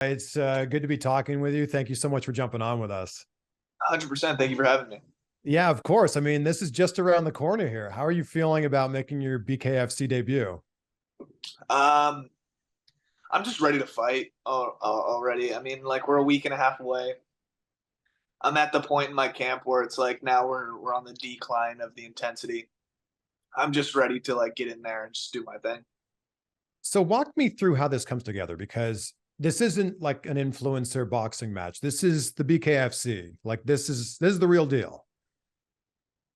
It's good to be talking with you. Thank you so much for jumping on with us. 100%. Thank you for having me. Yeah, of course. I mean, this is just around the corner here. How are you feeling about making your BKFC debut? Um, I'm just ready to fight already. I mean, like we're a week and a half away. I'm at the point in my camp where it's like now we're on the decline of the intensity. I'm just ready to like get in there and just do my thing. So walk me through how this comes together because this isn't like an influencer boxing match. This is the BKFC. Like this is the real deal.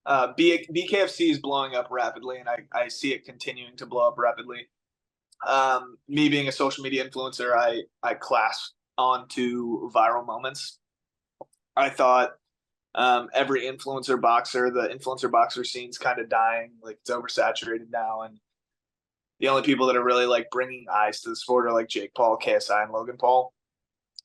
BKFC is blowing up rapidly, and I see it continuing to blow up rapidly. Me being a social media influencer, I class onto viral moments. I thought every influencer boxer, the influencer boxer scene's kind of dying. Like it's oversaturated now, and the only people that are really like bringing eyes to the sport are like Jake Paul, KSI, and Logan Paul.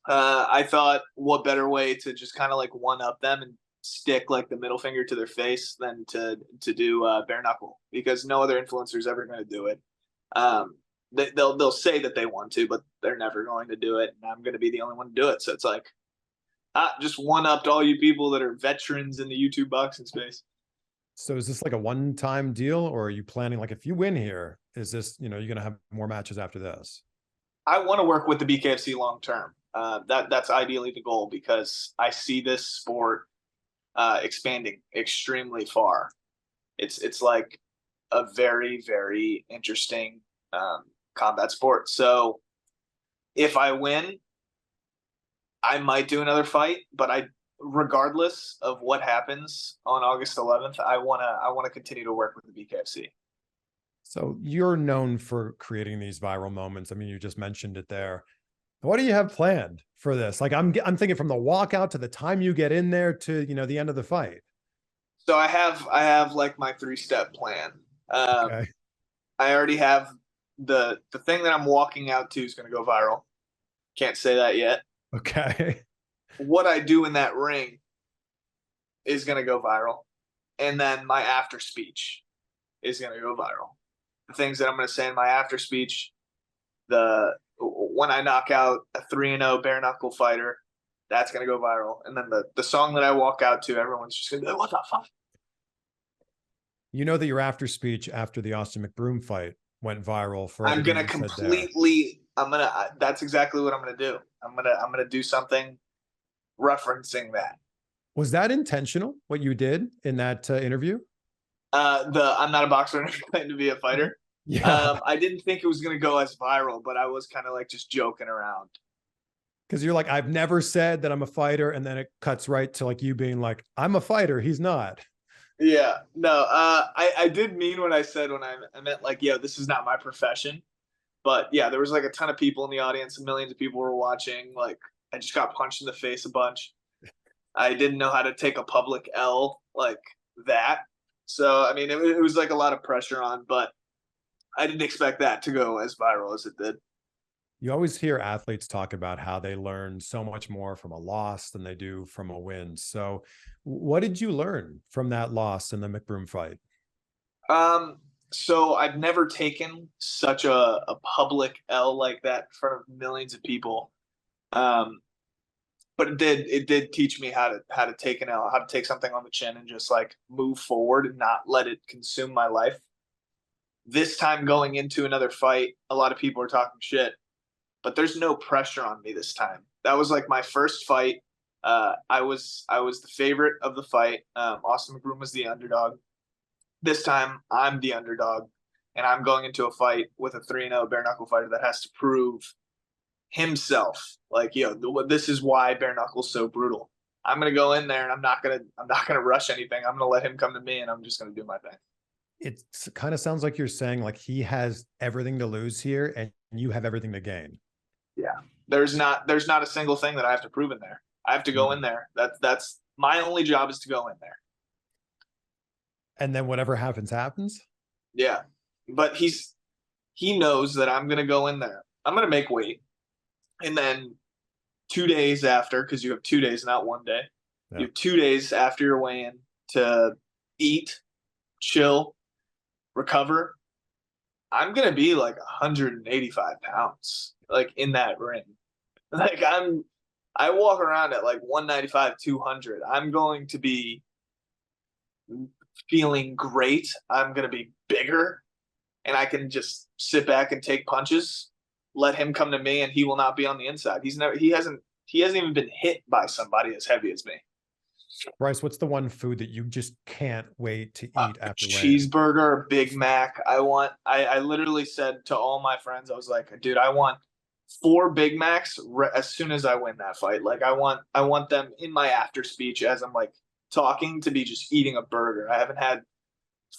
I thought, what better way to just kind of like one up them and stick like the middle finger to their face than to do bare knuckle, because no other influencer is ever going to do it. They'll say that they want to, but they're never going to do it, and I'm going to be the only one to do it. So it's like just one up to all you people that are veterans in the YouTube boxing space. So is this like a one-time deal or are you planning like if you win here, is this, you're going to have more matches after this? I want to work with the BKFC long term. That's ideally the goal, because I see this sport expanding extremely far. It's like a very very interesting combat sport. So if I win, I might do another fight, but regardless of what happens on August 11th, I wanna continue to work with the BKFC. So you're known for creating these viral moments. I mean, you just mentioned it there. What do you have planned for this? Like I'm thinking from the walkout to the time you get in there to, the end of the fight. So I have like my 3-step plan. Um, Okay. I already have the thing that I'm walking out to is going to go viral. Can't say that yet. Okay. What I do in that ring is going to go viral, and then my after speech is going to go viral. The things that I'm going to say in my after speech, the when I knock out a 3-0 bare knuckle fighter, that's going to go viral. And then the song that I walk out to, everyone's just going to be like, "What the fuck?" You know that your after speech after the Austin McBroom fight went viral for I'm everything gonna you said there. completely. I'm gonna. That's exactly what I'm gonna do. I'm gonna do something referencing that. Was that intentional what you did in that interview? The I'm not a boxer and I'm trying to be a fighter. Yeah. I didn't think it was gonna go as viral, but I was kind of like just joking around. Because you're like, I've never said that I'm a fighter. And then it cuts right to like you being like, I'm a fighter. He's not. Yeah, no, I did mean what I said when I meant like, yo, this is not my profession. But yeah, there was like a ton of people in the audience, and millions of people were watching. Like, I just got punched in the face a bunch. I didn't know how to take a public L like that. So I mean, it was like a lot of pressure on, but I didn't expect that to go as viral as it did. You always hear athletes talk about how they learn so much more from a loss than they do from a win. So, what did you learn from that loss in the McBroom fight? Um, so I've never taken such a public L like that in front of millions of people. Um, but it did teach me how to take an L, how to take something on the chin and just like move forward and not let it consume my life. This time going into another fight, a lot of people are talking shit, but there's no pressure on me this time. That was like my first fight. I was the favorite of the fight. Austin McBroom was the underdog. This time I'm the underdog, and I'm going into a fight with a 3-0 bare knuckle fighter that has to prove himself. Like, this is why bare knuckle's so brutal. I'm gonna go in there and I'm not gonna rush anything. I'm gonna let him come to me, and I'm just gonna do my thing. It kind of sounds like you're saying like he has everything to lose here and you have everything to gain. Yeah. There's not a single thing that I have to prove in there. I have to go in there. That's my only job, is to go in there. And then whatever happens, happens. Yeah. But he knows that I'm gonna go in there. I'm gonna make weight. And then 2 days after, because you have 2 days, not one day, Yeah. you have 2 days after your weigh-in to eat, chill, recover. I'm gonna be like 185 pounds, like in that ring. Like I walk around at like 195, 200. I'm going to be feeling great. I'm going to be bigger and I can just sit back and take punches. Let him come to me and he will not be on the inside. He hasn't even been hit by somebody as heavy as me. Bryce, what's the one food that you just can't wait to eat after weighing? Cheeseburger, Big Mac. I literally said to all my friends, I was like, dude, I want 4 Big Macs as soon as I win that fight. Like I want them in my after speech as I'm like talking to be just eating a burger. I haven't had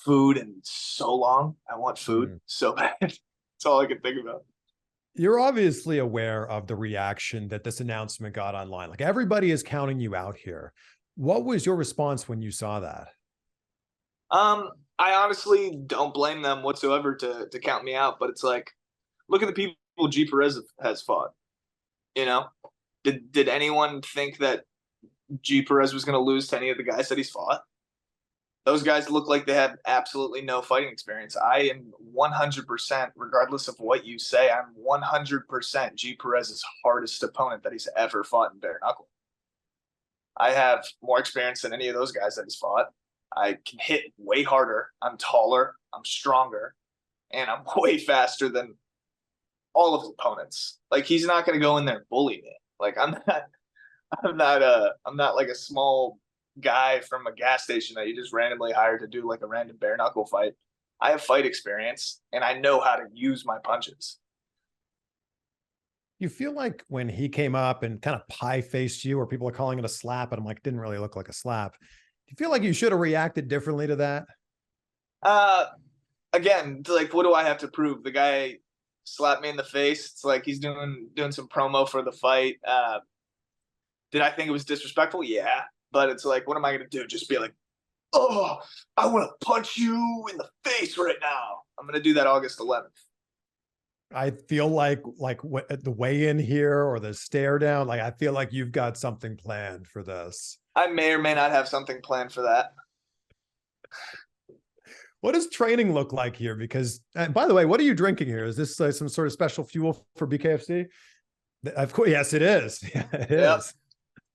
food in so long. I want food so bad. That's all I can think about. You're obviously aware of the reaction that this announcement got online. Like everybody is counting you out here. What was your response when you saw that? I honestly don't blame them whatsoever to count me out, but it's like, look at the people G Perez has fought. You know, did anyone think that G Perez was going to lose to any of the guys that he's fought? Those guys look like they have absolutely no fighting experience. I am 100%, regardless of what you say, I'm 100% G Perez's hardest opponent that he's ever fought in bare knuckle. I have more experience than any of those guys that he's fought. I can hit way harder. I'm taller. I'm stronger. And I'm way faster than all of his opponents. Like he's not going to go in there and bully me. Like I'm not like a small guy from a gas station that you just randomly hired to do like a random bare knuckle fight. I have fight experience and I know how to use my punches. You feel like when he came up and kind of pie faced you, or people are calling it a slap, and I'm like, didn't really look like a slap. Do you feel like you should have reacted differently to that? Uh, Again, like, what do I have to prove? The guy slapped me in the face. It's like he's doing some promo for the fight. Did I think it was disrespectful? Yeah, but it's like, what am I going to do? Just be like, oh, I want to punch you in the face right now. I'm going to do that August 11th. I feel like the weigh in here or the stare down, like I feel like you've got something planned for this. I may or may not have something planned for that. What does training look like here? Because, by the way, what are you drinking here? Is this some sort of special fuel for BKFC? Of course, yes, it is. Yeah, it is.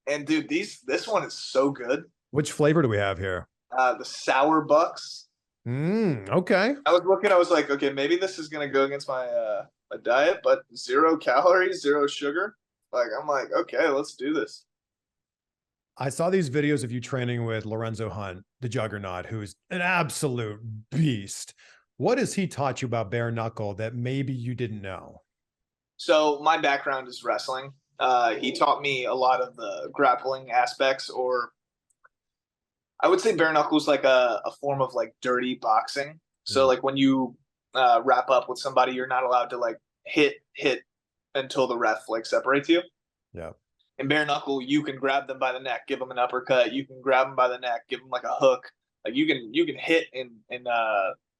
And dude, this one is so good. Which flavor do we have here? The Sour Bucks. Okay. I was like, okay, maybe this is gonna go against my my diet, but 0 calories, 0 sugar. Like I'm like, okay, let's do this. I saw these videos of you training with Lorenzo Hunt, the juggernaut, who's an absolute beast. What has he taught you about bare knuckle that maybe you didn't know? So my background is wrestling. He taught me a lot of the grappling aspects, or I would say bare knuckle is like a form of like dirty boxing. So like when you wrap up with somebody, you're not allowed to like hit until the ref like separates you. Yeah. In bare knuckle, you can grab them by the neck, give them an uppercut. You can grab them by the neck, give them like a hook. Like you can hit in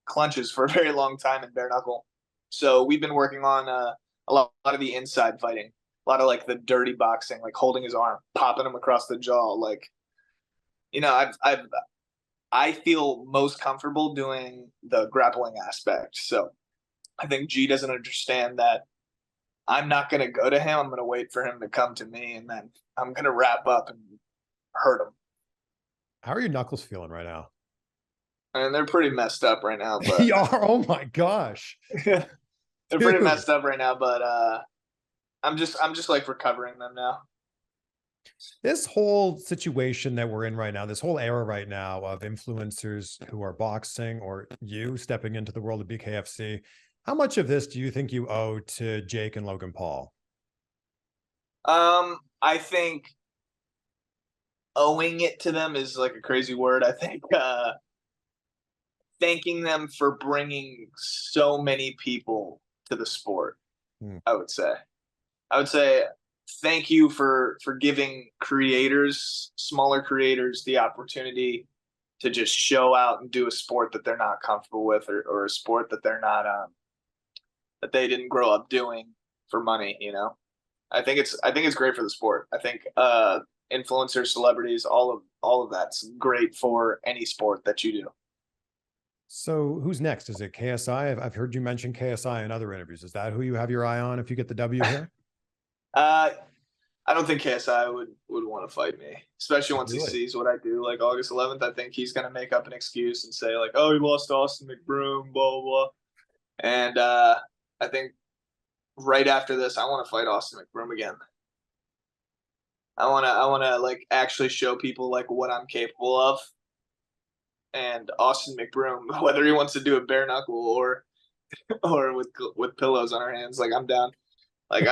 clinches for a very long time in bare knuckle. So we've been working on a lot of the inside fighting, a lot of like the dirty boxing, like holding his arm, popping him across the jaw. Like, you know, I feel most comfortable doing the grappling aspect. So I think G doesn't understand that I'm not going to go to him. I'm going to wait for him to come to me, and then I'm going to wrap up and hurt him. How are your knuckles feeling right now? And they're pretty messed up right now. But They are. Oh my gosh. they're pretty messed up right now. But I'm just like recovering them now. This whole situation that we're in right now, this whole era right now of influencers who are boxing, or you stepping into the world of BKFC, how much of this do you think you owe to Jake and Logan Paul? I think owing it to them is like a crazy word. I think thanking them for bringing so many people to the sport. I would say thank you for giving creators, smaller creators, the opportunity to just show out and do a sport that they're not comfortable with, or a sport that they're not that they didn't grow up doing for money. You know, I think it's great for the sport. I think influencers, celebrities, all of that's great for any sport that you do. So who's next? Is it KSI? I've heard you mention KSI in other interviews. Is that who you have your eye on if you get the W here? Uh, I don't think KSI would want to fight me, especially once he Really? sees what I do. Like August 11th, I think he's gonna make up an excuse and say like, "Oh, he lost to Austin McBroom, blah blah blah." And I think right after this, I want to fight Austin McBroom again. I wanna like actually show people like what I'm capable of. And Austin McBroom, whether he wants to do a bare knuckle or with pillows on our hands, like I'm down. Like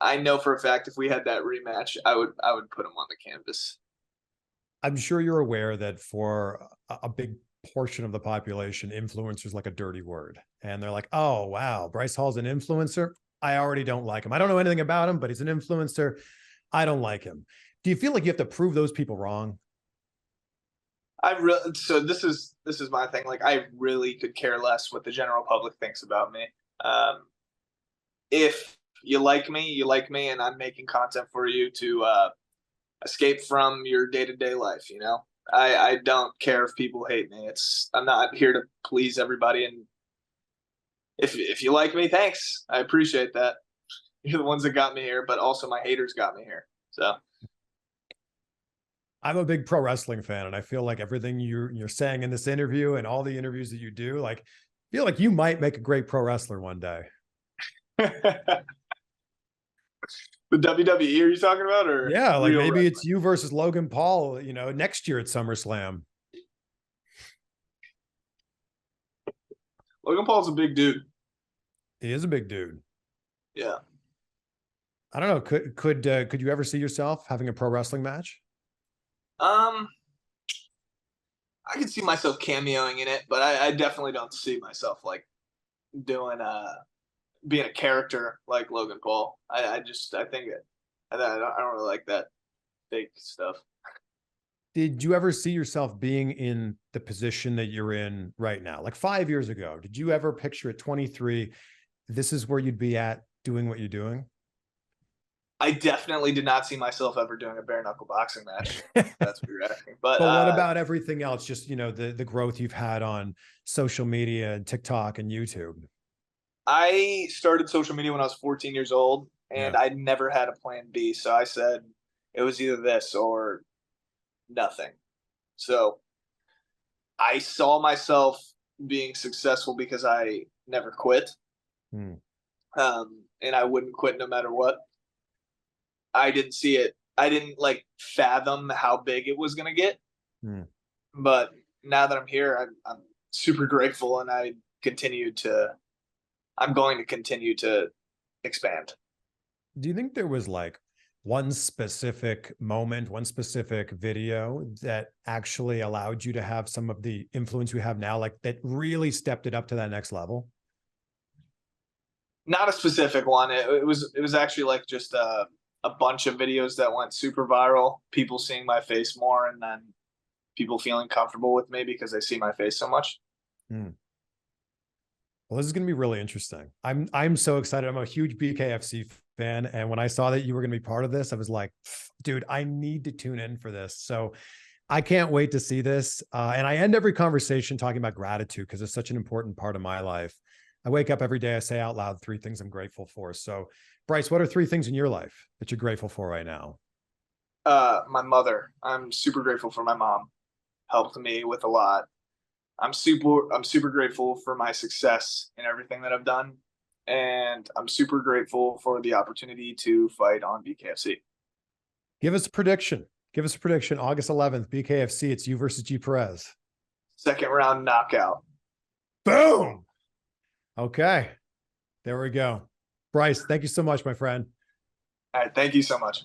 I know for a fact if we had that rematch, I would put him on the canvas. I'm sure you're aware that for a big portion of the population, influencer is like a dirty word. And they're like, oh, wow, Bryce Hall's an influencer. I already don't like him. I don't know anything about him, but he's an influencer. I don't like him. Do you feel like you have to prove those people wrong? So this is my thing. Like I really could care less what the general public thinks about me. Um, if you like me, and I'm making content for you to escape from your day to day life. You know, I don't care if people hate me. I'm not here to please everybody. And if you like me, thanks. I appreciate that. You're the ones that got me here, but also my haters got me here. So I'm a big pro wrestling fan, and I feel like everything you're saying in this interview and all the interviews that you do, like, I feel like you might make a great pro wrestler one day. the WWE, are you talking about, or Yeah, like maybe wrestling? it's you versus Logan Paul, next year at SummerSlam. Logan Paul's a big dude. He is a big dude. Yeah. I don't know. Could you ever see yourself having a pro wrestling match? Um, I could see myself cameoing in it, but I definitely don't see myself like doing being a character like Logan Paul. I think I don't really like that fake stuff. Did you ever see yourself being in the position that you're in right now? Like 5 years ago, did you ever picture at 23, this is where you'd be at doing what you're doing? I definitely did not see myself ever doing a bare knuckle boxing match. That's what you're asking. But But what about everything else? Just, the growth you've had on social media and TikTok and YouTube. I started social media when I was 14 years old, Yeah. and I never had a plan B. So I said it was either this or nothing. So I saw myself being successful because I never quit, Hmm. and I wouldn't quit no matter what. I didn't see it. I didn't like fathom how big it was gonna get. Hmm. But now that I'm here, I'm super grateful, and I'm going to continue to expand. Do you think there was like one specific moment, one specific video that actually allowed you to have some of the influence you have now, like that really stepped it up to that next level? Not a specific one. It was actually like just a bunch of videos that went super viral. People seeing my face more, and then people feeling comfortable with me because they see my face so much. Hmm. Well, this is going to be really interesting. I'm so excited. I'm a huge BKFC fan, and when I saw that you were going to be part of this, I was like, dude, I need to tune in for this. So I can't wait to see this. And I end every conversation talking about gratitude because it's such an important part of my life. I wake up every day, I say out loud 3 things I'm grateful for. So, Bryce, what are 3 things in your life that you're grateful for right now? My mother. I'm super grateful for my mom. Helped me with a lot. I'm super grateful for my success in everything that I've done, and I'm super grateful for the opportunity to fight on BKFC. Give us a prediction. Give us a prediction. August 11th, BKFC. It's you versus G Perez. Second round knockout. Boom. Okay. There we go. Bryce, thank you so much, my friend. All right, thank you so much.